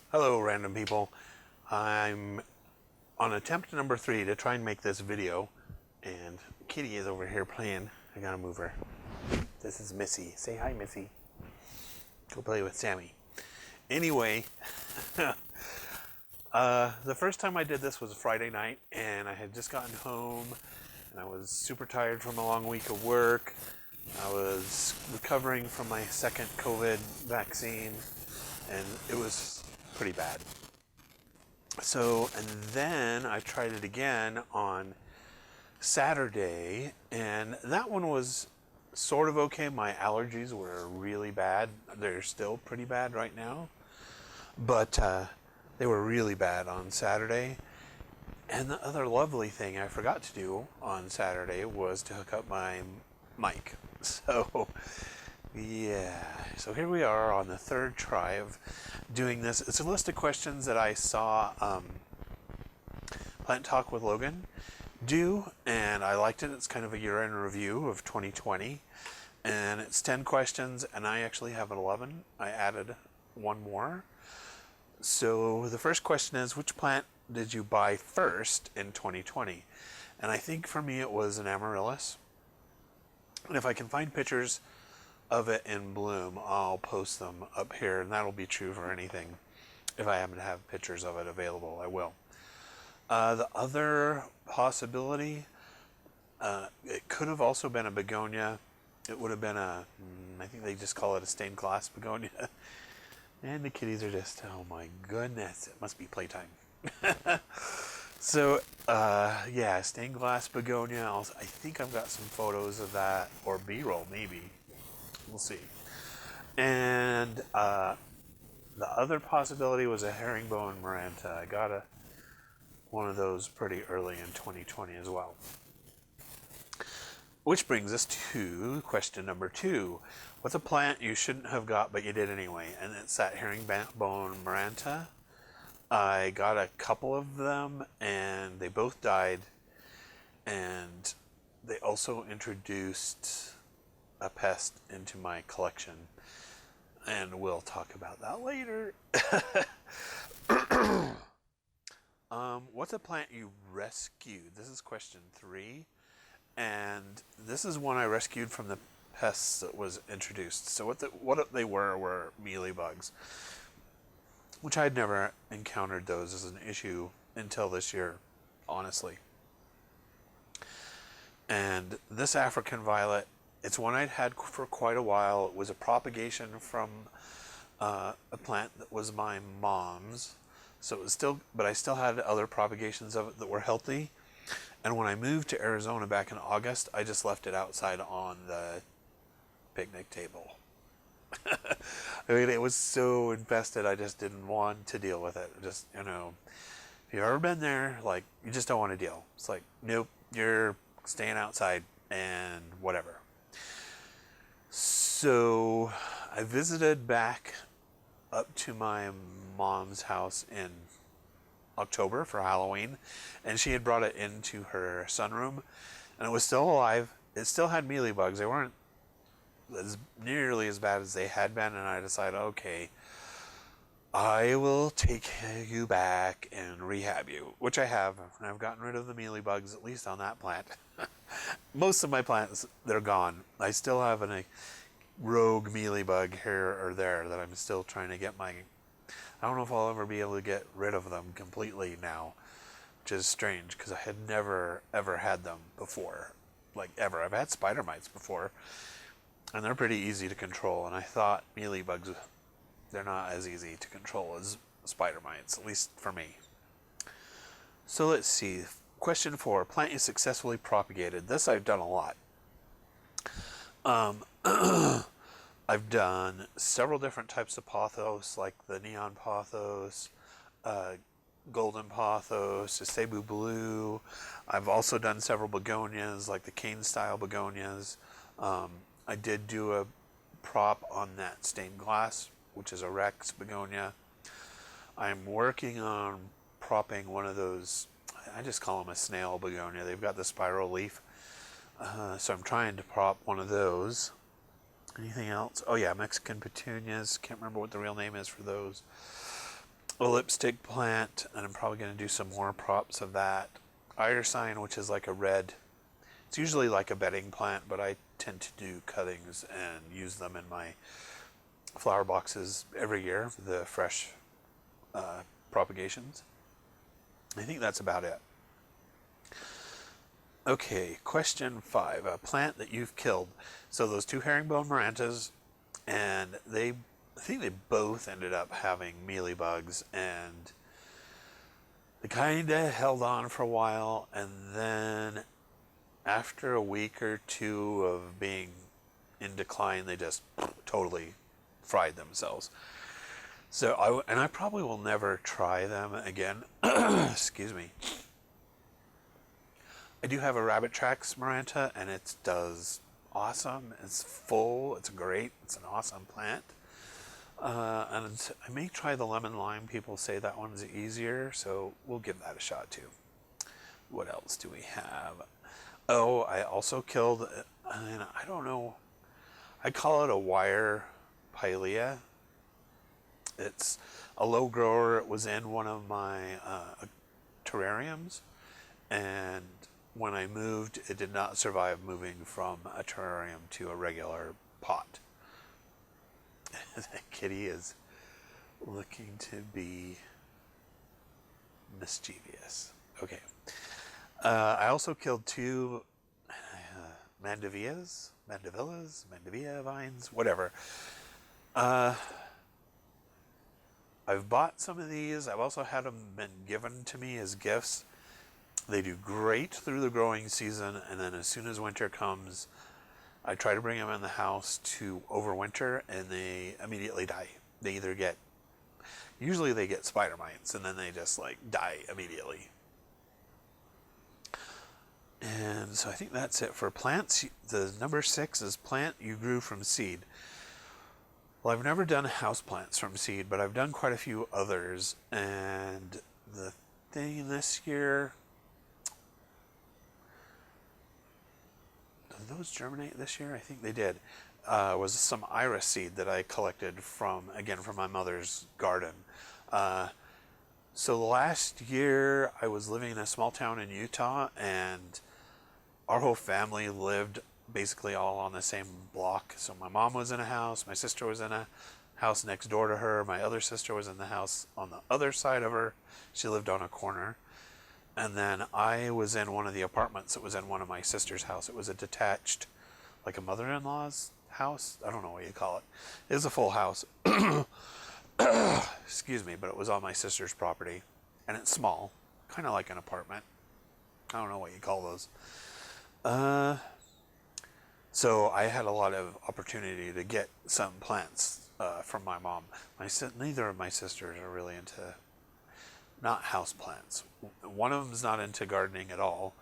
Hello, random people. I'm on attempt number 3 to try and make this video, and Kitty is over here playing. I gotta move her. This is Missy. Say hi, Missy. Go play with Sammy. Anyway, the first time I did this was a Friday night, and I had just gotten home, and I was super tired from a long week of work. I was recovering from my second COVID vaccine, and it was pretty bad. So, and then I tried it again on Saturday, and that one was sort of okay. My allergies were really bad. They're still pretty bad right now, but they were really bad on Saturday. And the other lovely thing I forgot to do on Saturday was to hook up my mic. So, yeah. So here we are on the third try of doing this. It's a list of questions that I saw Plant Talk with Logan do, and I liked it. It's kind of a year-end review of 2020, and it's 10 questions, and I actually have 11. I added one more. So the first question is, which plant did you buy first in 2020? And I think for me it was an amaryllis. And if I can find pictures of it in bloom, I'll post them up here, and that'll be true for anything. If I happen to have pictures of it available, I will. The other possibility, it could have also been a begonia. It would have been I think they just call it a stained glass begonia. And the kitties are just, oh my goodness, it must be playtime. So, yeah, stained glass begonia. I think I've got some photos of that, or B-roll maybe. We'll see. And the other possibility was a herringbone maranta. I got one of those pretty early in 2020 as well. Which brings us to question number 2. What's a plant you shouldn't have got but you did anyway? And it's that herringbone maranta. I got a couple of them and they both died. And they also introduced a pest into my collection. And we'll talk about that later. What's a plant you rescued? This is question 3. And this is one I rescued from the pests that was introduced. So what they were mealybugs, which I'd never encountered those as an issue until this year, honestly. And this African violet, it's one I'd had for quite a while. It was a propagation from a plant that was my mom's. So it was still, but I still had other propagations of it that were healthy. And when I moved to Arizona back in August, I just left it outside on the picnic table. I mean, it was so infested, I just didn't want to deal with it. Just, if you've ever been there, like, you just don't want to deal. It's like, nope, you're staying outside and whatever. So I visited back up to my mom's house in October for Halloween, and she had brought it into her sunroom, and it was still alive. It still had mealybugs. They weren't nearly as bad as they had been, and I decided, okay, I will take you back and rehab you, which I have. I've gotten rid of the mealybugs, at least on that plant. Most of my plants, they're gone. I still have a rogue mealybug here or there that I'm still trying to get I don't know if I'll ever be able to get rid of them completely now, which is strange because I had never ever had them before, like ever. I've had spider mites before, and they're pretty easy to control. And I thought mealybugs, they're not as easy to control as spider mites, at least for me. So let's see. Question 4: plant you successfully propagated. This I've done a lot. I've done several different types of pothos, like the neon pothos, golden pothos, Cebu blue. I've also done several begonias, like the cane style begonias. I did do a prop on that stained glass, which is a Rex begonia. I'm working on propping one of those, I just call them a snail begonia. They've got the spiral leaf. So I'm trying to prop one of those. Anything else? Oh yeah, Mexican petunias. Can't remember what the real name is for those. a lipstick plant, and I'm probably going to do some more props of that. Irisine, which is like a red, it's usually like a bedding plant, but I tend to do cuttings and use them in my flower boxes every year, the fresh propagations. I think that's about it. Okay, question 5. A plant that you've killed. So those 2 herringbone marantas, and I think they both ended up having mealybugs, and they kind of held on for a while, and then after a week or 2 of being in decline, they just totally fried themselves. So I probably will never try them again. Excuse me. I do have a rabbit tracks maranta, and it does awesome. It's full. It's great. It's an awesome plant. And I may try the lemon lime. People say that one's easier, so we'll give that a shot too. What else do we have? Oh, I also killed, and I don't know, I call it a wire pilea. It's a low grower. It was in one of my terrariums, and when I moved, it did not survive moving from a terrarium to a regular pot. That kitty is looking to be mischievous. Okay. I also killed 2 mandevilla vines, whatever. I've bought some of these. I've also had them been given to me as gifts. They do great through the growing season, and then as soon as winter comes, I try to bring them in the house to overwinter, and they immediately die. Usually they get spider mites, and then they just like die immediately. And so I think that's it for plants. The number 6 is plant you grew from seed. Well, I've never done house plants from seed, but I've done quite a few others. And the thing this year, did those germinate this year? I think they did. Was some iris seed that I collected from my mother's garden. So last year I was living in a small town in Utah, and our whole family lived basically all on the same block. So my mom was in a house, my sister was in a house next door to her, my other sister was in the house on the other side of her. She lived on a corner. And then I was in one of the apartments that was in one of my sister's house. It was a detached, like a mother-in-law's house. I don't know what you call it. It was a full house. Excuse me, but it was on my sister's property. And it's small, kind of like an apartment. I don't know what you call those. So I had a lot of opportunity to get some plants from my mom. Neither of my sisters are really into, not house plants. One of them's not into gardening at all,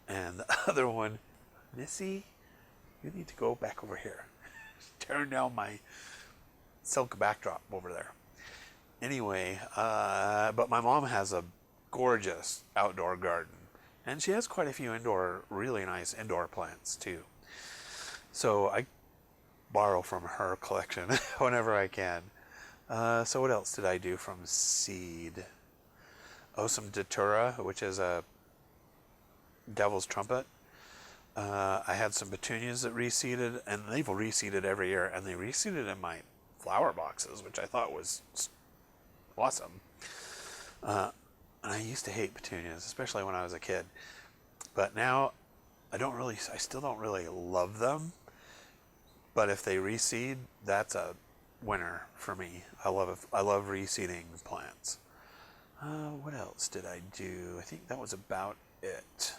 and the other one, Missy, you need to go back over here. Tearing down my silk backdrop over there. Anyway, but my mom has a gorgeous outdoor garden, and she has quite a few really nice indoor plants too. So I borrow from her collection whenever I can. So what else did I do from seed? Oh, some datura, which is a devil's trumpet. I had some petunias that reseeded, and they've reseeded every year, and they reseeded in my flower boxes, which I thought was awesome. And I used to hate petunias, especially when I was a kid. But now I still don't really love them. But if they reseed, that's a winner for me. I love reseeding plants. What else did I do? I think that was about it.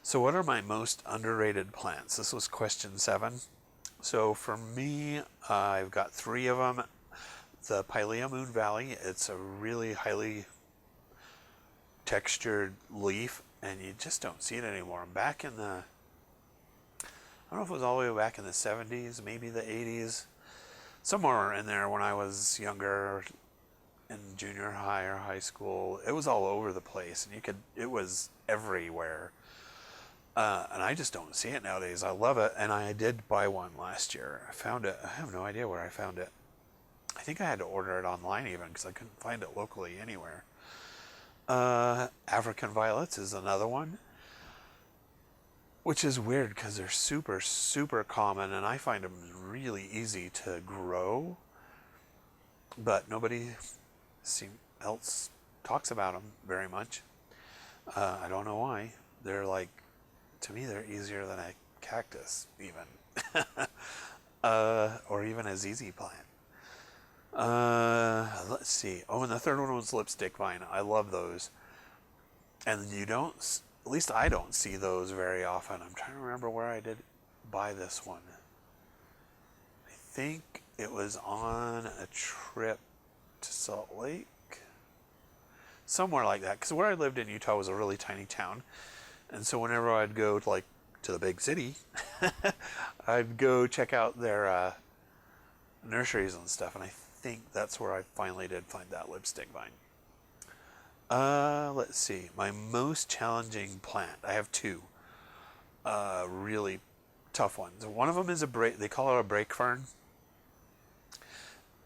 So what are my most underrated plants? This was question 7. So for me, I've got 3 of them. The Pilea Moon Valley, it's a really highly textured leaf, and you just don't see it anymore. Back in the, I don't know if it was all the way back in the 70s, maybe the 80s, somewhere in there when I was younger, in junior high or high school, it was all over the place, and it was everywhere. And I just don't see it nowadays. I love it, and I did buy one last year. I found it. I have no idea where I found it. I think I had to order it online even because I couldn't find it locally anywhere. African violets is another one, which is weird because they're super, super common, and I find them really easy to grow, but nobody else talks about them very much. I don't know why. They're like, to me, they're easier than a cactus, even, or even a ZZ plant. Let's see. Oh, and the third one was lipstick vine. I love those. And you don't, at least I don't see those very often. I'm trying to remember where I did buy this one. I think it was on a trip to Salt Lake. Somewhere like that. Because where I lived in Utah was a really tiny town. And so whenever I'd go to the big city, I'd go check out their nurseries and stuff. And I think that's where I finally did find that lipstick vine. Let's see. My most challenging plant. I have two really tough ones. One of them is they call it a brake fern.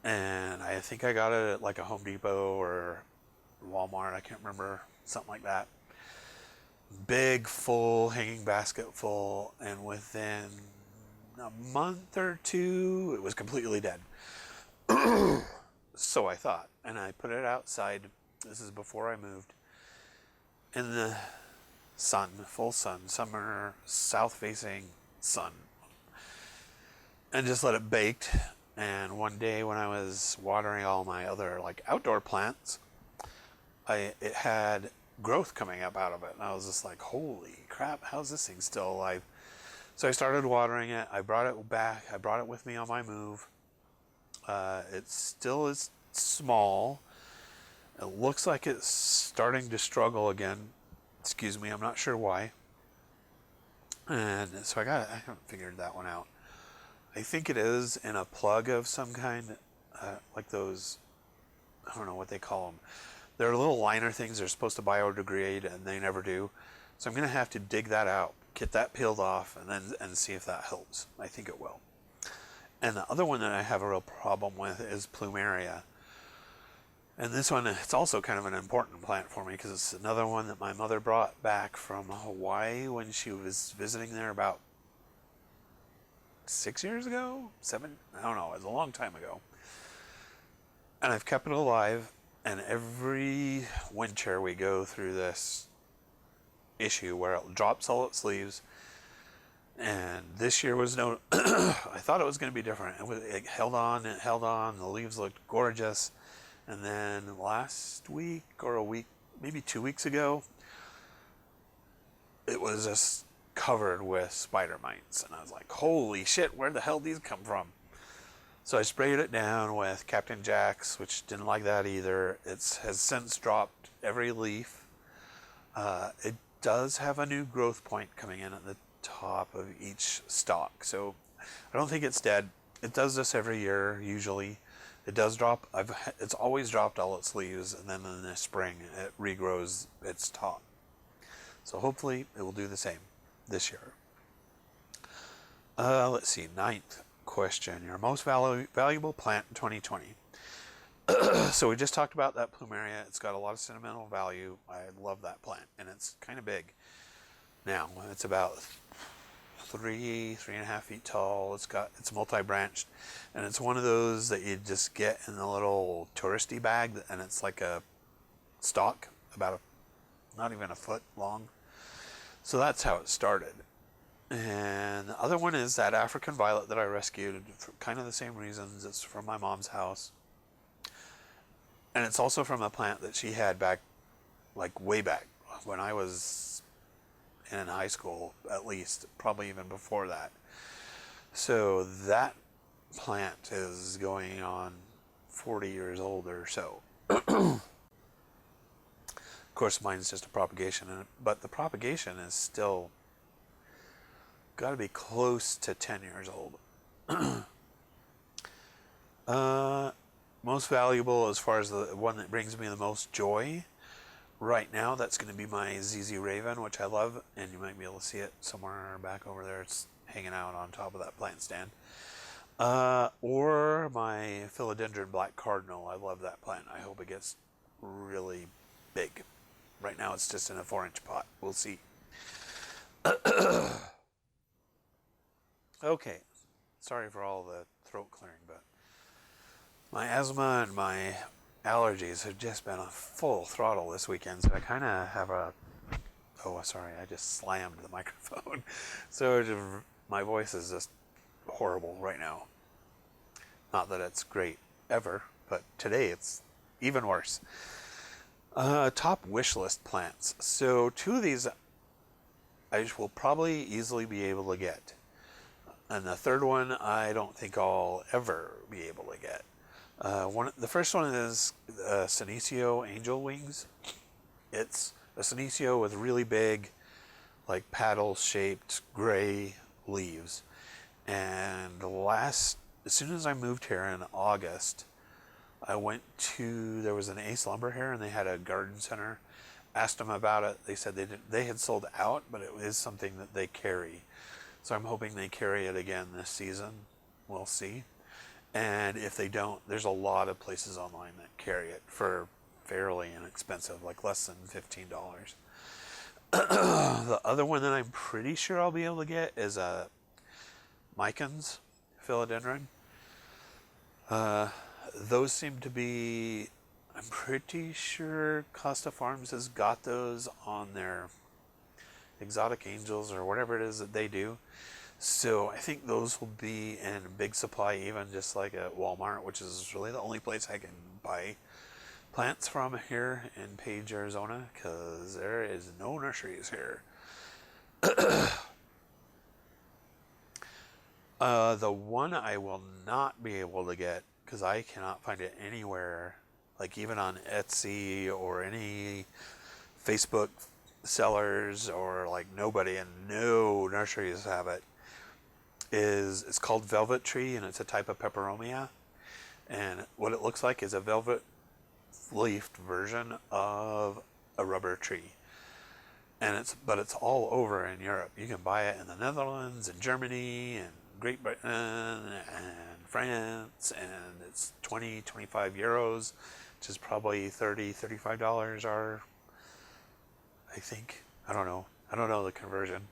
And I think I got it at like a Home Depot or Walmart. I can't remember. Something like that. Big, full, hanging basket full. And within a month or two, it was completely dead. So I thought. And I put it outside. This is before I moved. In the sun, full sun, summer, south-facing sun. And just let it bake. And one day when I was watering all my other like outdoor plants, it had growth coming up out of it. And I was just like, holy crap, how's this thing still alive? So I started watering it. I brought it back. I brought it with me on my move. It still is small. It looks like it's starting to struggle again. Excuse me, I'm not sure why. And so I haven't figured that one out. I think it is in a plug of some kind, like those, I don't know what they call them. They're little liner things. They're supposed to biodegrade, and they never do. So I'm going to have to dig that out, get that peeled off, and see if that helps. I think it will. And the other one that I have a real problem with is plumeria. And this one, it's also kind of an important plant for me because it's another one that my mother brought back from Hawaii when she was visiting there about 6 years ago? 7? I don't know. It was a long time ago. And I've kept it alive. And every winter we go through this issue where it drops all its leaves. And this year was no... I thought it was going to be different. It held on. It held on. The leaves looked gorgeous. And then last week or a week, maybe 2 weeks ago, it was just covered with spider mites. And I was like, holy shit, where the hell did these come from? So I sprayed it down with Captain Jack's, which didn't like that either. It has since dropped every leaf. It does have a new growth point coming in at the top of each stalk. So I don't think it's dead. It does this every year, usually. It does drop. It's always dropped all its leaves, and then in the spring it regrows its top. So hopefully it will do the same this year. Let's see, 9th question. Your most valuable plant in 2020. So we just talked about that plumeria. It's got a lot of sentimental value. I love that plant, and it's kind of big. Now, it's about 3.5 feet tall. It's multi-branched, and it's one of those that you just get in a little touristy bag, and it's like a stalk about not even a foot long. So that's how it started. And the other one is that African violet that I rescued for kind of the same reasons. It's from my mom's house, and it's also from a plant that she had back, like way back when I was in high school, at least, probably even before that. So that plant is going on 40 years old or so. Of course, mine's just a propagation, but the propagation is still got to be close to 10 years old. Most valuable as far as the one that brings me the most joy right now, that's going to be my ZZ Raven, which I love, and you might be able to see it somewhere back over there. It's hanging out on top of that plant stand. Or my philodendron black cardinal. I love that plant. I hope it gets really big. Right now it's just in a 4-inch pot. We'll see. Okay. Sorry for all the throat clearing, but my asthma and my allergies have just been a full throttle this weekend, so I kind of have a... Oh, sorry, I just slammed the microphone. So my voice is just horrible right now. Not that it's great ever, but today it's even worse. Top wish list plants. So 2 of these I will probably easily be able to get. And the third one I don't think I'll ever be able to get. The first one is Senecio Angel Wings. It's a Senecio with really big, like paddle-shaped gray leaves. And as soon as I moved here in August, there was an Ace Lumber here, and they had a garden center. Asked them about it. They said they had sold out, but it is something that they carry. So I'm hoping they carry it again this season. We'll see. And if they don't, there's a lot of places online that carry it for fairly inexpensive, like less than $15. The other one that I'm pretty sure I'll be able to get is a Micans philodendron. Those seem to be, I'm pretty sure Costa Farms has got those on their Exotic Angels or whatever it is that they do. So I think those will be in big supply, even just like at Walmart, which is really the only place I can buy plants from here in Page, Arizona, because there is no nurseries here. The one I will not be able to get, because I cannot find it anywhere, like even on Etsy or any Facebook sellers, or like nobody, and no nurseries have it, it's called Velvet Tree, and it's a type of peperomia. And what it looks like is a velvet leafed version of a rubber tree. And it's all over in Europe. You can buy it in the Netherlands and Germany and Great Britain and France, and it's 25 euros, which is probably $35 or I think. I don't know the conversion.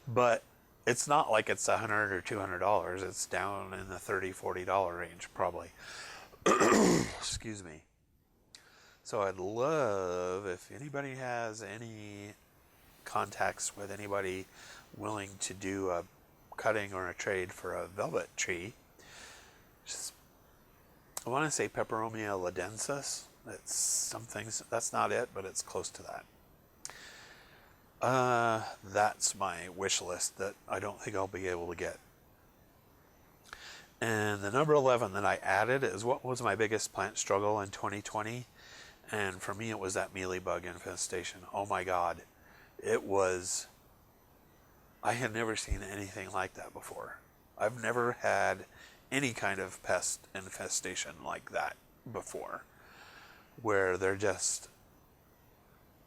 But it's not like it's $100 or $200. It's down in the $30-40 range probably. Excuse me. So I'd love if anybody has any contacts with anybody willing to do a cutting or a trade for a velvet tree. I want to say Peperomia ladensis. It's something, that's not it, but it's close to that. That's my wish list that I don't think I'll be able to get. And the number 11 that I added is what was my biggest plant struggle in 2020. And for me, it was that mealybug infestation. Oh my God. I had never seen anything like that before. I've never had any kind of pest infestation like that before, where they're just,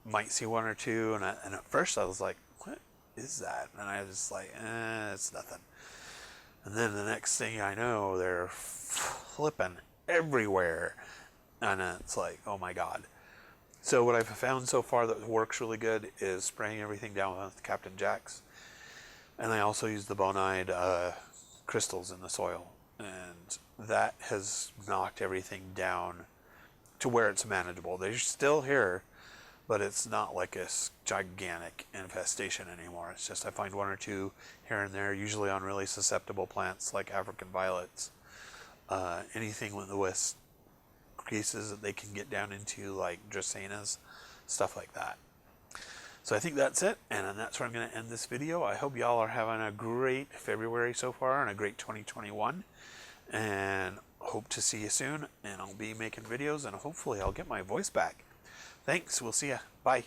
might see one or two, and at first I was like, what is that? And I was like, it's nothing. And then the next thing I know, they're flipping everywhere. And it's like, oh my God. So what I've found so far that works really good is spraying everything down with Captain Jack's. And I also use the bonide crystals in the soil. And that has knocked everything down to where it's manageable. They're still here, but it's not like a gigantic infestation anymore. It's just I find one or two here and there, usually on really susceptible plants like African violets. Anything with the creases that they can get down into, like dracaenas, stuff like that. So I think that's it, and that's where I'm going to end this video. I hope y'all are having a great February so far and a great 2021, and hope to see you soon. And I'll be making videos, and hopefully I'll get my voice back. Thanks. We'll see ya. Bye.